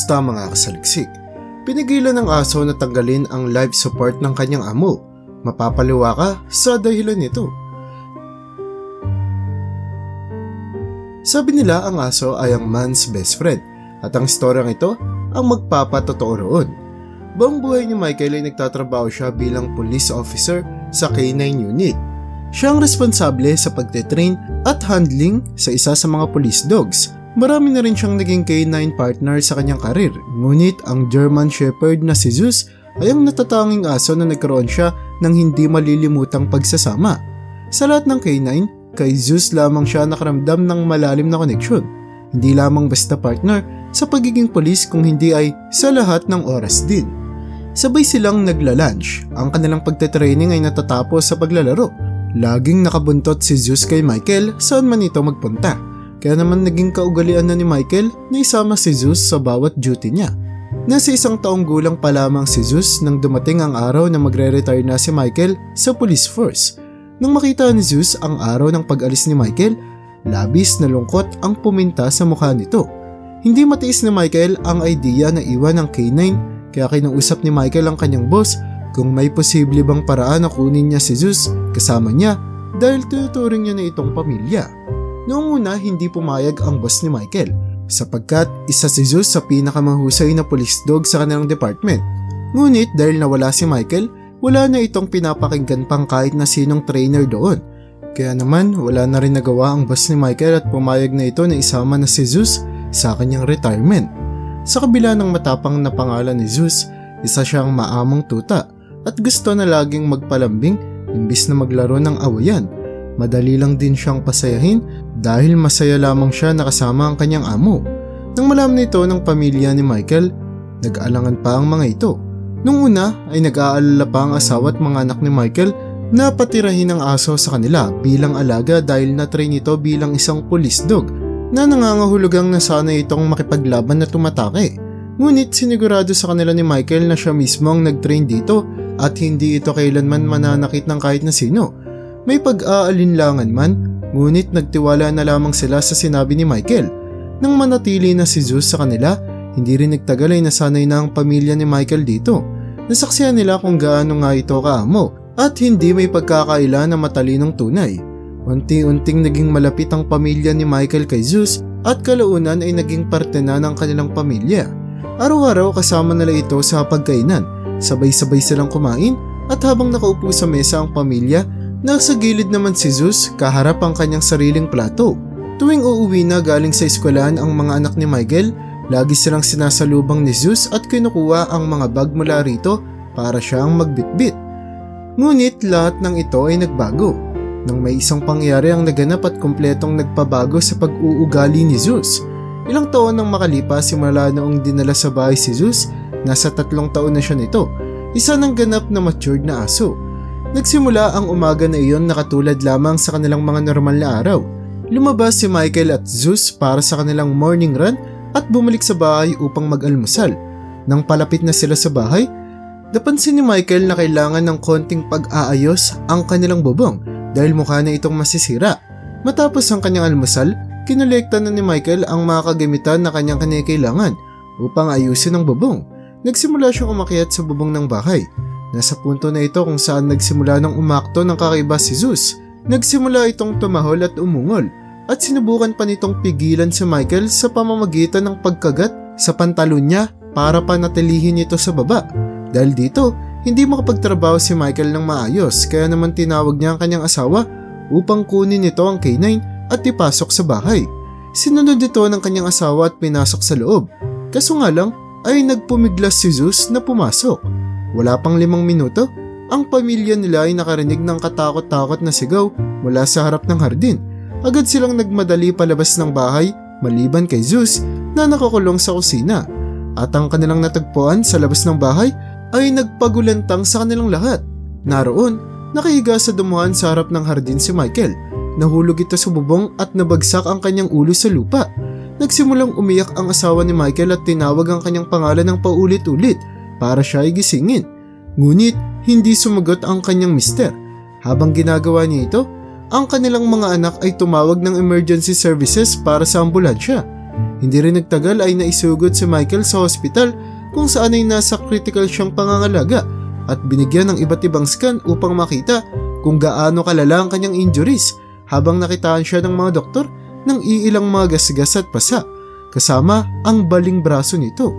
Kumusta mga kasaliksik? Pinigilan ng aso na tanggalin ang life support ng kanyang amo. Mapapaliwa ka sa dahilan nito. Sabi nila ang aso ay ang man's best friend at ang storyang ito ang magpapatotoo roon. Buong buhay ni Michael ay nagtatrabaho siya bilang police officer sa K9 unit. Siya ang responsable sa pagte-train at handling sa isa sa mga police dogs. Marami na rin siyang naging K9 partner sa kanyang karir, ngunit ang German Shepherd na si Zeus ay ang natatanging aso na nagkaroon siya ng hindi malilimutang pagsasama. Sa lahat ng K9, kay Zeus lamang siya nakaramdam ng malalim na koneksyon. Hindi lamang basta partner sa pagiging polis kung hindi ay sa lahat ng oras din. Sabay silang nagla-lunch, ang kanilang pagte-training ay natatapos sa paglalaro. Laging nakabuntot si Zeus kay Michael saan man ito magpunta. Kaya naman naging kaugalian na ni Michael na isama si Zeus sa bawat duty niya. Nasa 1 taong gulang pa lamang si Zeus nang dumating ang araw na magre-retire na si Michael sa police force. Nang makita ni Zeus ang araw ng pag-alis ni Michael, labis na lungkot ang puminta sa mukha nito. Hindi matiis ni Michael ang idea na iwan ng K9 kaya kinausap ni Michael ang kanyang boss kung may posible bang paraan na kunin niya si Zeus kasama niya dahil tuturing niya na itong pamilya. Noong una hindi pumayag ang boss ni Michael sapagkat isa si Zeus sa pinakamahusay na police dog sa kanilang department. Ngunit dahil nawala si Michael, wala na itong pinapakinggan pang kahit na sinong trainer doon. Kaya naman wala na rin nagawa ang boss ni Michael at pumayag na ito na isama na si Zeus sa kanyang retirement. Sa kabila ng matapang na pangalan ni Zeus, isa siyang maamong tuta at gusto na laging magpalambing imbis na maglaro ng awayan. Madali lang din siyang pasayahin dahil masaya lamang siya nakasama ang kanyang amo. Nang malaman nito ng pamilya ni Michael, nag-aalangan pa ang mga ito. Nung una ay nag-aalala pa ang asawa at mga anak ni Michael na patirahin ang aso sa kanila bilang alaga dahil na-train ito bilang isang police dog na nangangahulugang na sana itong makipaglaban na tumatake. Ngunit sinigurado sa kanila ni Michael na siya mismo ang nag-train dito at hindi ito kailanman mananakit ng kahit na sino. May pag-aalinlangan man, ngunit nagtiwala na lamang sila sa sinabi ni Michael. Nang manatili na si Zeus sa kanila, hindi rin nagtagal ay nasanay na ang pamilya ni Michael dito. Nasaksihan nila kung gaano nga ito kaamo at hindi may pagkakaila na matalinong tunay. Unti-unting naging malapit ang pamilya ni Michael kay Zeus at kalaunan ay naging parte na ng kanilang pamilya. Araw-araw kasama nila ito sa pagkainan, sabay-sabay silang kumain at habang nakaupo sa mesa ang pamilya, nasa gilid naman si Zeus kaharap ang kanyang sariling plato. Tuwing uuwi na galing sa eskwelahan ang mga anak ni Michael, lagi silang sinasalubang ni Zeus at kinukuha ang mga bag mula rito para siya ang magbitbit. Ngunit lahat ng ito ay nagbago nang may isang pangyayari ang naganap at kumpletong nagpabago sa pag-uugali ni Zeus. Ilang taon nang makalipas simula noong dinala sa bahay si Zeus, nasa 3 taon na siya nito, isa ng ganap na matured na aso. Nagsimula ang umaga na iyon na katulad lamang sa kanilang mga normal na araw. Lumabas si Michael at Zeus para sa kanilang morning run at bumalik sa bahay upang mag-almusal. Nang palapit na sila sa bahay, napansin ni Michael na kailangan ng konting pag-aayos ang kanilang bubong dahil mukha na itong masisira. Matapos ang kanyang almusal, kinolekta na ni Michael ang mga kagamitan na kanyang kailangan upang ayusin ang bubong. Nagsimula siyang umakyat sa bubong ng bahay. Nasa punto na ito kung saan nagsimula ng umakto ng kakaiba si Zeus. Nagsimula itong tumahol at umungol at sinubukan pa nitong pigilan si Michael sa pamamagitan ng pagkagat sa pantalon niya para panatilihin ito sa baba. Dahil dito, hindi makapagtrabaho si Michael ng maayos kaya naman tinawag niya ang kanyang asawa upang kunin ito ang K9 at ipasok sa bahay. Sinunod ito ng kanyang asawa at pinasok sa loob. Kaso nga lang ay nagpumiglas si Zeus na pumasok. Wala pang 5 minuto, ang pamilya nila ay nakarinig ng katakot-takot na sigaw mula sa harap ng hardin. Agad silang nagmadali palabas ng bahay maliban kay Zeus na nakakulong sa kusina. At ang kanilang natagpuan sa labas ng bahay ay nagpagulantang sa kanilang lahat. Naroon, nakahiga sa dumuhan sa harap ng hardin si Michael. Nahulog ito sa bubong at nabagsak ang kanyang ulo sa lupa. Nagsimulang umiyak ang asawa ni Michael at tinawag ang kanyang pangalan ng paulit-ulit para siya ay gisingin. Ngunit hindi sumagot ang kanyang mister. Habang ginagawa niya ito, ang kanilang mga anak ay tumawag ng emergency services para sa ambulansya. Hindi rin nagtagal ay naisugod si Michael sa hospital kung saan ay nasa critical siyang pangangalaga at binigyan ng iba't ibang scan upang makita kung gaano kalala ang kanyang injuries, habang nakitaan siya ng mga doktor ng iilang mga gasgas at pasa, kasama ang baling braso nito.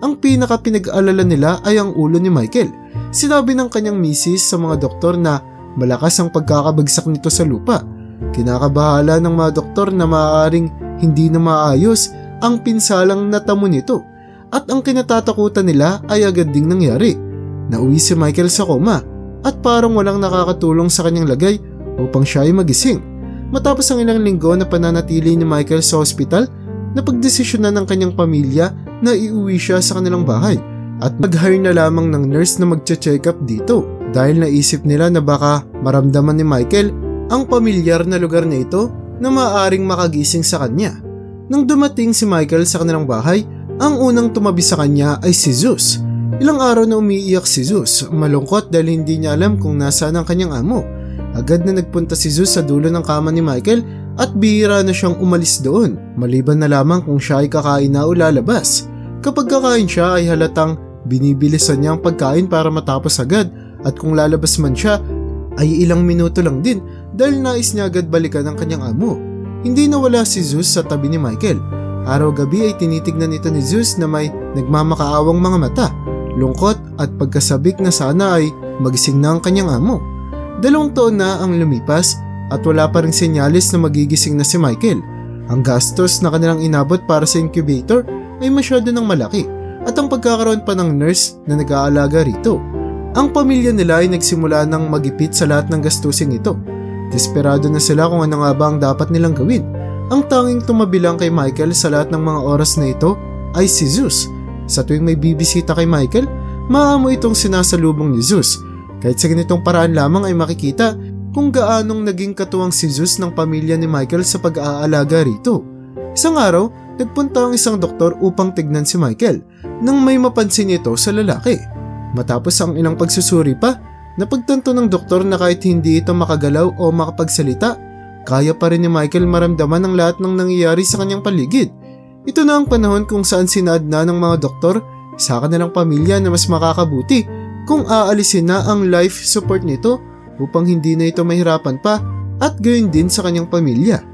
Ang pinaka pinag-alala nila ay ang ulo ni Michael. Sinabi ng kanyang misis sa mga doktor na malakas ang pagkakabagsak nito sa lupa. Kinakabahala ng mga doktor na maaaring hindi na maayos ang pinsalang natamo nito, at ang kinatatakutan nila ay agad ding nangyari. Nauwi si Michael sa koma at parang walang nakakatulong sa kanyang lagay upang siya ay magising. Matapos ang ilang linggo na pananatili ni Michael sa hospital, napagdesisyonan ng kanyang pamilya na iuwi siya sa kanilang bahay at mag-hire na lamang ng nurse na magche-check up dito dahil naisip nila na baka maramdaman ni Michael ang pamilyar na lugar na ito na maaaring makagising sa kanya. Nang dumating si Michael sa kanilang bahay, ang unang tumabi sa kanya ay si Zeus. Ilang araw na umiiyak si Zeus, malungkot dahil hindi niya alam kung nasaan ang kanyang amo. Agad na nagpunta si Zeus sa dulo ng kama ni Michael at bihira na siyang umalis doon, maliban na lamang kung siya ay kakain na o lalabas. Kapag kakain siya ay halatang binibilisan niya ang pagkain para matapos agad, at kung lalabas man siya ay ilang minuto lang din dahil nais niya agad balikan ang kanyang amo. Hindi nawala si Zeus sa tabi ni Michael. Araw-gabi ay tinitignan nito ni Zeus na may nagmamakaawang mga mata, lungkot at pagkasabik na sana ay magising na ang kanyang amo. 2 taon na ang lumipas at wala pa ring senyalis na magigising na si Michael. Ang gastos na kanilang inabot para sa incubator ay masyado ng malaki at ang pagkakaroon pa ng nurse na nag-aalaga rito. Ang pamilya nila ay nagsimula ng magipit sa lahat ng gastusin ito. Desperado na sila kung ano nga ba ang dapat nilang gawin. Ang tanging tumabilang kay Michael sa lahat ng mga oras na ito ay si Zeus. Sa tuwing may bibisita kay Michael, maamo itong sinasalubong ni Zeus. Kahit sa ganitong paraan lamang ay makikita kung gaanong naging katuwang si Zeus ng pamilya ni Michael sa pag-aalaga rito. Isang araw, nagpunta ang isang doktor upang tignan si Michael nang may mapansin ito sa lalaki. Matapos ang ilang pagsusuri pa, napagtanto ng doktor na kahit hindi ito makagalaw o makapagsalita, kaya pa rin ni Michael maramdaman ang lahat ng nangyayari sa kanyang paligid. Ito na ang panahon kung saan sinaad na ng mga doktor sa kanilang pamilya na mas makakabuti kung aalisin na ang life support nito upang hindi na ito mahirapan pa at gayon din sa kanyang pamilya.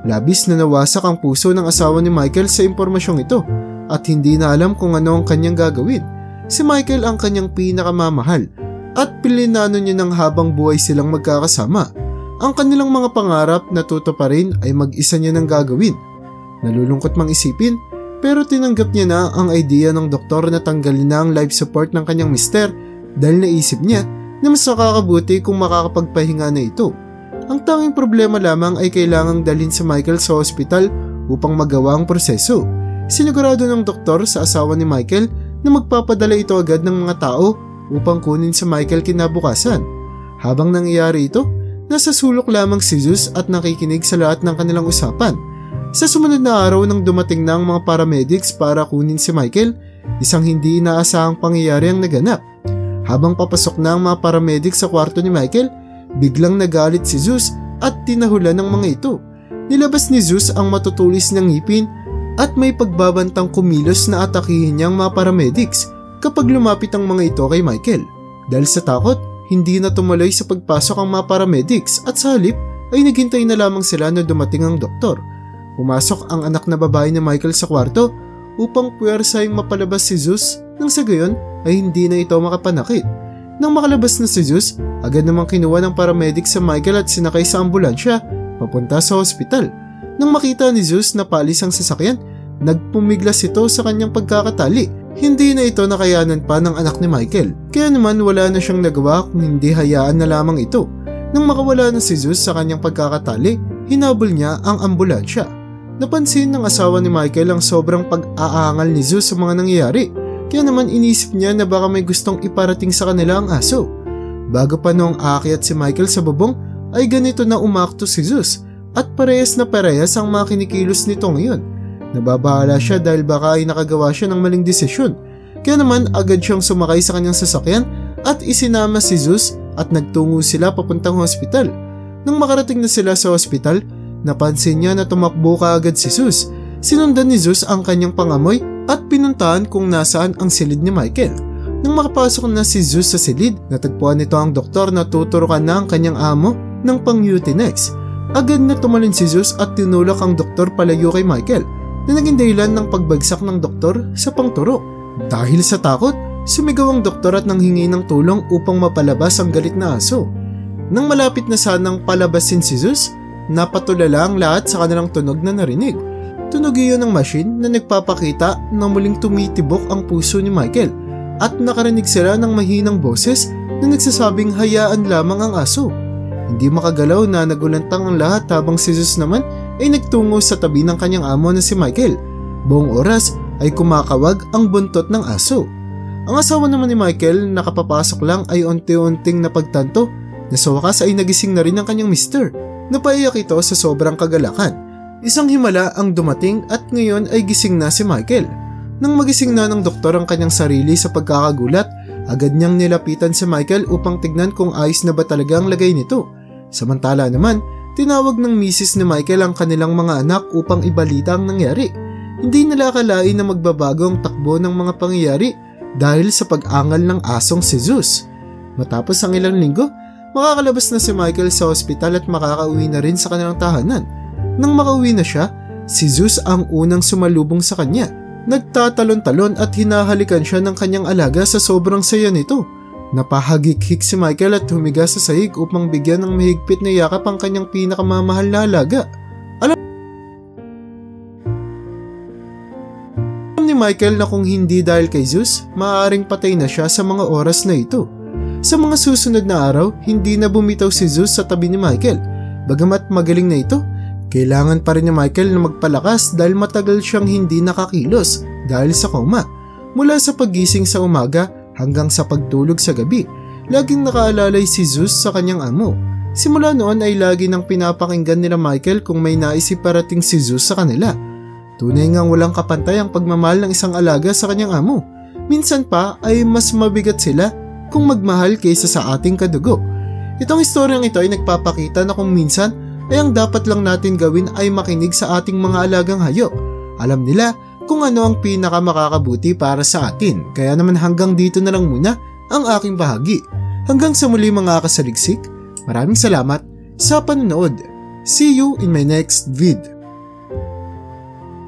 Labis na nawasak ang puso ng asawa ni Michael sa impormasyong ito at hindi na alam kung ano ang kanyang gagawin. Si Michael ang kanyang pinakamamahal at pilinano niya ng habang buhay silang magkakasama. Ang kanilang mga pangarap na tutuparin ay mag-isa niya ng gagawin. Nalulungkot mang isipin, pero tinanggap niya na ang idea ng doktor na tanggalin na ang life support ng kanyang mister dahil naisip niya na mas nakakabuti kung makakapagpahinga na ito. Ang tanging problema lamang ay kailangang dalhin si Michael sa hospital upang magawa ang proseso. Sinigurado ng doktor sa asawa ni Michael na magpapadala ito agad ng mga tao upang kunin si Michael kinabukasan. Habang nangyayari ito, nasa sulok lamang si Zeus at nakikinig sa lahat ng kanilang usapan. Sa sumunod na araw nang dumating na ang mga paramedics para kunin si Michael, isang hindi inaasahang pangyayari ang naganap. Habang papasok na ang mga paramedics sa kwarto ni Michael, biglang nagalit si Zeus at tinahulan ng mga ito. Nilabas ni Zeus ang matutulis ng ngipin at may pagbabantang kumilos na atakihin niya ang mga paramedics kapag lumapit ang mga ito kay Michael. Dahil sa takot, hindi na tumuloy sa pagpasok ang mga paramedics at sa halip ay naghintay na lamang sila na dumating ang doktor. Pumasok ang anak na babae ni Michael sa kwarto upang puwersahing mapalabas si Zeus nang sa gayon ay hindi na ito makapanakit. Nang makalabas na si Zeus, agad namang kinuha ng paramedic sa Michael at sinakay sa ambulansya papunta sa hospital. Nang makita ni Zeus na palis ang sasakyan, nagpumiglas ito sa kanyang pagkakatali. Hindi na ito nakayanan pa ng anak ni Michael, kaya naman wala na siyang nagawa kung hindi hayaan na lamang ito. Nang makawala na si Zeus sa kanyang pagkakatali, hinabol niya ang ambulansya. Napansin ng asawa ni Michael ang sobrang pag-aangal ni Zeus sa mga nangyayari, kaya naman inisip niya na baka may gustong iparating sa kanila ang aso. Bago pa noong aakyat si Michael sa bubong, ay ganito na umakto si Zeus at parehas na parehas ang mga kinikilos nito ngayon. Nababahala siya dahil baka ay nakagawa siya ng maling desisyon, kaya naman agad siyang sumakay sa kanyang sasakyan at isinama si Zeus at nagtungo sila papuntang hospital. Nang makarating na sila sa hospital, napansin niya na tumakbo kaagad si Zeus. Sinundan ni Zeus ang kanyang pangamoy at pinuntahan kung nasaan ang silid ni Michael. Nang makapasok na si Zeus sa silid, natagpuan nito ang doktor na tuturukan na ang kanyang amo ng pang-euthanize. Agad na tumalon si Zeus at tinulak ang doktor palayo kay Michael na naging dahilan ng pagbagsak ng doktor sa pangturok. Dahil sa takot, sumigaw ang doktor at nanghingi ng tulong upang mapalabas ang galit na aso. Nang malapit na sanang palabasin si Zeus, napatulala ang lahat sa kanilang tunog na narinig. Tunog iyon ng machine na nagpapakita na muling tumitibok ang puso ni Michael at nakarinig sila ng mahinang boses na nagsasabing hayaan lamang ang aso. Hindi makagalaw na nagulantang ang lahat habang si Zeus naman ay nagtungo sa tabi ng kanyang amo na si Michael. Buong oras ay kumakawag ang buntot ng aso. Ang asawa naman ni Michael na kapapasok lang ay unti-unting napagtanto na sa wakas ay nagising na rin ang kanyang mister. Napaiyak ito sa sobrang kagalakan. Isang himala ang dumating at ngayon ay gising na si Michael. Nang magising na ng doktor ang kanyang sarili sa pagkakagulat, agad niyang nilapitan si Michael upang tignan kung ayos na ba talaga ang lagay nito. Samantala naman, tinawag ng misis ni Michael ang kanilang mga anak upang ibalita ang nangyari. Hindi nila akalain na magbabago ang takbo ng mga pangyayari dahil sa pag-angal ng asong si Zeus. Matapos ang ilang linggo, makakalabas na si Michael sa ospital at makakauwi na rin sa kanilang tahanan. Nang makauwi na siya, si Zeus ang unang sumalubong sa kanya. Nagtatalon-talon at hinahalikan siya ng kanyang alaga sa sobrang saya nito. Napahagik-hik si Michael at humiga sa sahig upang bigyan ng mahigpit na yakap ang kanyang pinakamamahal na alaga. Alam ni Michael na kung hindi dahil kay Zeus, maaaring patay na siya sa mga oras na ito. Sa mga susunod na araw, hindi na bumitaw si Zeus sa tabi ni Michael. Bagamat magaling na ito, kailangan pa rin ni Michael na magpalakas dahil matagal siyang hindi nakakilos dahil sa koma. Mula sa paggising sa umaga hanggang sa pagtulog sa gabi, laging nakaalalay si Zeus sa kanyang amo. Simula noon ay lagi nang pinapakinggan nila Michael kung may naisip parating si Zeus sa kanila. Tunay ngang walang kapantay ang pagmamahal ng isang alaga sa kanyang amo. Minsan pa ay mas mabigat sila kung magmahal kaysa sa ating kadugo. Itong istoryang ito ay nagpapakita na kung minsan ay ang dapat lang natin gawin ay makinig sa ating mga alagang hayop. Alam nila kung ano ang pinakamakakabuti para sa atin. Kaya naman hanggang dito na lang muna ang aking bahagi. Hanggang sa muli mga kasaliksik, maraming salamat sa panonood. See you in my next vid.